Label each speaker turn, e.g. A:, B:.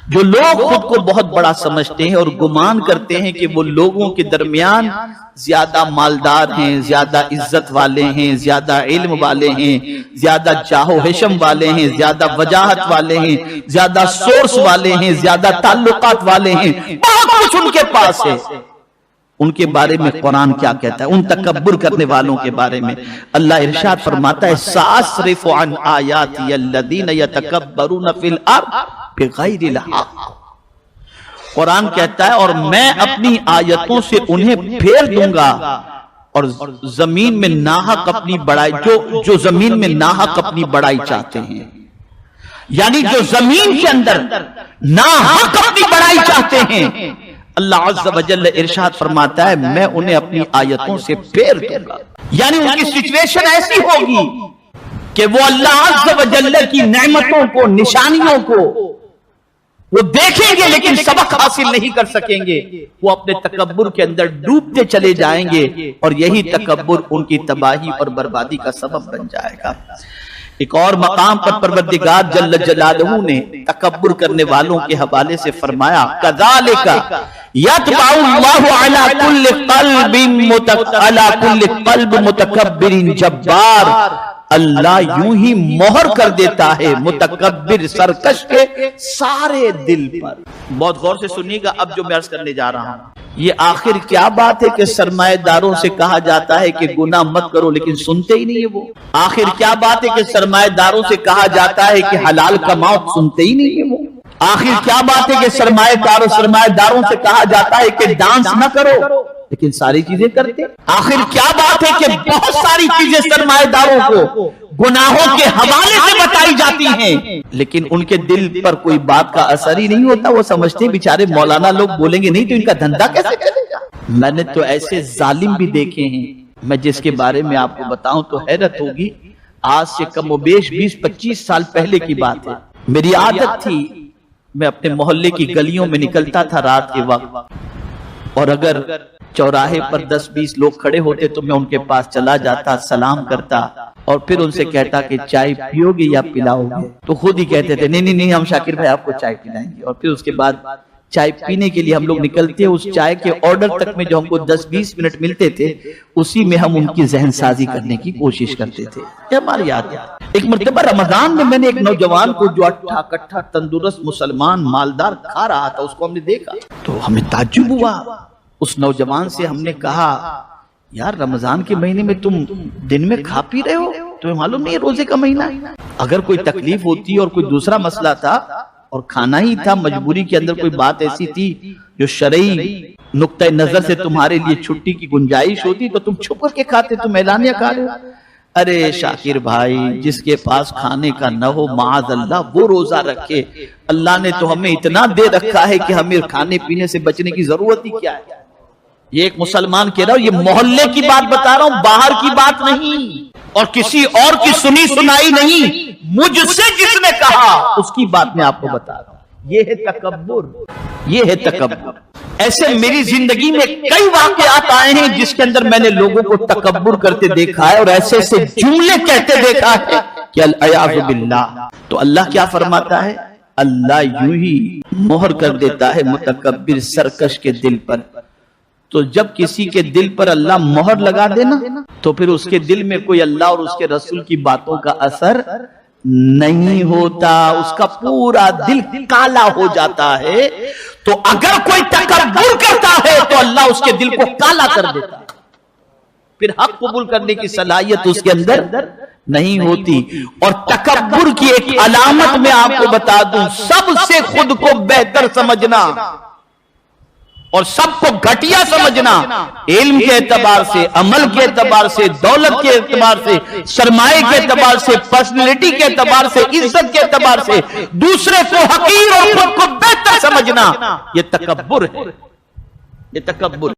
A: جو لوگ خود کو بہت بڑا سمجھتے ہیں اور گمان کرتے ہیں کہ وہ لوگوں کے درمیان زیادہ مالدار ہیں، زیادہ عزت والے ہیں، زیادہ علم والے ہیں، زیادہ جاہ و حشم والے ہیں، زیادہ وجاہت والے ہیں، زیادہ سورس والے ہیں، زیادہ تعلقات والے ہیں، بہت کچھ ان کے پاس ہے۔ ان کے بارے میں قرآن کیا کہتا ہے؟ ان تکبر کرنے والوں کے بارے میں اللہ ارشاد فرماتا ہے سَأَصْرِفُ عَنْ آيَاتِيَ الَّذِينَ يَتَكَبَّرُونَ فِي الْأَرْضِ بِغَيْرِ الْحَقِّ۔ قرآن کہتا ہے اور میں اپنی آیتوں سے انہیں پھیر دوں گا اور زمین میں ناحق اپنی بڑائی جو زمین میں ناحق اپنی بڑائی چاہتے ہیں، یعنی جو زمین کے اندر ناحق اپنی بڑائی چاہتے ہیں، اللہ عز و جل ارشاد فرماتا ہے میں انہیں اپنی آیتوں سے پھیر دوں گا۔ یعنی ان کی سچویشن ایسی ہوگی کہ وہ اللہ عز و جل کی نعمتوں کو، نشانیوں کو وہ دیکھیں گے لیکن سبق حاصل نہیں کر سکیں گے، وہ اپنے تکبر کے اندر ڈوبتے چلے جائیں گے اور یہی تکبر ان کی تباہی اور بربادی کا سبب بن جائے گا۔ ایک اور مقام پر پروردگار جل جلالہ نے تکبر کرنے والوں کے حوالے سے فرمایا کذالک یطبع اللہ علی کل قلب متکبر جبار، اللہ یوں ہی مہر کر دیتا ہے متکبر سرکش کے سارے دل پر۔ بہت غور سے سنیے گا اب جو میں عرض کرنے جا رہا ہوں۔ یہ آخر کیا بات ہے کہ سرمایہ داروں سے کہا جاتا ہے کہ گناہ مت کرو لیکن سنتے ہی نہیں ہے وہ؟ آخر کیا بات ہے کہ سرمایہ داروں سے کہا جاتا ہے کہ حلال کماؤ، سنتے ہی نہیں ہے وہ؟ آخر کیا بات ہے کہ سرمایہ داروں سے کہا جاتا ہے کہ ڈانس نہ کرو لیکن ساری چیزیں کرتے؟ آخر کیا بات ہے کہ بہت ساری چیزیں سرمایہ داروں کو گناہوں کے حوالے سے بتائی جاتی ہیں لیکن ان کے دل پر کوئی بات کا اثر ہی نہیں ہوتا؟ وہ سمجھتے ہیں بیچارے مولانا لوگ بولیں گے نہیں تو ان کا دھندا کیسے چلے گا۔ میں نے تو ایسے ظالم بھی دیکھے ہیں، میں جس کے بارے میں آپ کو بتاؤں تو حیرت ہوگی۔ آج سے کم و بیش 20-25 سال پہلے کی بات ہے، میری عادت تھی میں اپنے محلے کی گلیوں میں نکلتا تھا رات کے وقت، اور اگر چوراہے پر 10-20 لوگ کھڑے ہوتے تو میں ان کے پاس چلا جاتا، سلام کرتا اور پھر ان سے کہتا کہ چائے پیو گے یا پلاؤ گے؟ تو خود ہی کہتے تھے نہیں ہم شاکر بھائی آپ کو چائے پلائیں گے، اور پھر اس کے بعد چائے پینے کے لیے ہم لوگ نکلتے، اس چائے کے آرڈر تک میں جو ہم کو 10-20 منٹ ملتے تھے اسی میں ہم ان کی ذہن سازی کرنے کی کوشش کرتے تھے۔ یہ ہماری یاد ہے۔ ایک مرتبہ رمضان میں نے ایک نوجوان کو جو اٹھا کٹھا تندرست مسلمان مالدار کھا رہا تھا اس کو ہم نے دیکھا تو ہمیں تعجب ہوا۔ اس نوجوان سے ہم نے کہا یار رمضان کے مہینے میں تم دن میں کھا پی رہے ہو، تمہیں معلوم نہیں ہے روزے کا مہینہ؟ اگر کوئی تکلیف ہوتی اور کوئی دوسرا مسئلہ تھا اور کھانا ہی تھا، مجبوری کے اندر کوئی بات ایسی تھی جو شرعی نقطہ نظر سے تمہارے لیے چھٹی کی گنجائش ہوتی تو تم چھپ کر کے کھاتے، تم اعلانیہ کھا رہے ہو۔ ارے شاکر بھائی، جس کے پاس کھانے کا نہ ہو معاذ اللہ وہ روزہ رکھے۔ اللہ نے تو ہمیں اتنا دے رکھا ہے کہ ہمیں کھانے پینے سے بچنے کی ضرورت ہی کیا ہے؟ یہ ایک مسلمان کہہ رہا ہوں، یہ محلے کی بات بتا رہا ہوں، باہر کی بات نہیں اور کسی اور کی سنی سنائی نہیں، مجھ سے جس نے کہا اس کی بات میں آپ کو بتا رہا ہوں۔ یہ ہے تکبر، یہ ہے تکبر۔ ایسے میری زندگی میں کئی واقعات آئے ہیں جس کے اندر میں نے لوگوں کو تکبر کرتے دیکھا ہے اور ایسے ایسے جملے کہتے دیکھا ہے کہ العیاذ باللہ۔ تو اللہ کیا فرماتا ہے؟ اللہ یوں ہی مہر کر دیتا ہے متکبر سرکش کے دل پر۔ تو جب کسی کے دل پر اللہ مہر لگا دینا تو پھر اس کے دل میں کوئی اللہ اور اس کے رسول کی باتوں کا اثر نہیں ہوتا، اس کا پورا دل کالا ہو جاتا ہے۔ تو اگر کوئی تکبر کرتا ہے تو اللہ اس کے دل کو کالا کر دیتا ہے، پھر حق قبول کرنے کی صلاحیت اس کے اندر نہیں ہوتی۔ اور تکبر کی ایک علامت میں آپ کو بتا دوں، سب سے خود کو بہتر سمجھنا اور سب کو گھٹیا سمجھنا، علم کے اعتبار سے، عمل کے اعتبار سے، دولت کے اعتبار سے، سرمایہ کے اعتبار سے، پرسنالٹی کے اعتبار سے، عزت کے اعتبار سے دوسرے کو حقیر اور خود کو بہتر سمجھنا، یہ تکبر ہے، یہ تکبر۔